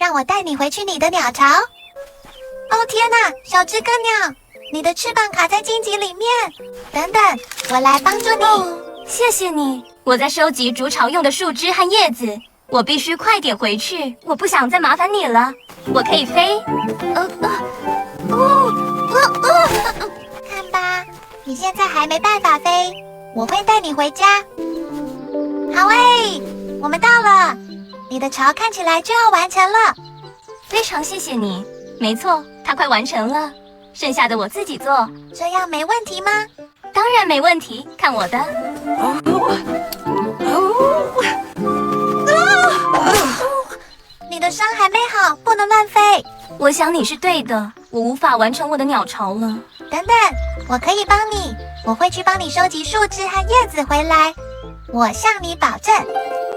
让我带你回去你的鸟巢。哦天哪，小知更鸟，你的翅膀卡在荆棘里面。等等，我来帮助你。谢谢你。我在收集筑巢用的树枝和叶子，我必须快点回去，我不想再麻烦你了。我可以飞。看吧，你现在还没办法飞，我会带你回家。好诶，我们到了，你的巢看起来就要完成了。非常谢谢你。没错，它快完成了，剩下的我自己做。这样没问题吗？当然没问题，看我的。你的伤还没好，不能乱飞。我想你是对的，我无法完成我的鸟巢了。等等，我可以帮你，我会去帮你收集树枝和叶子回来，我向你保证。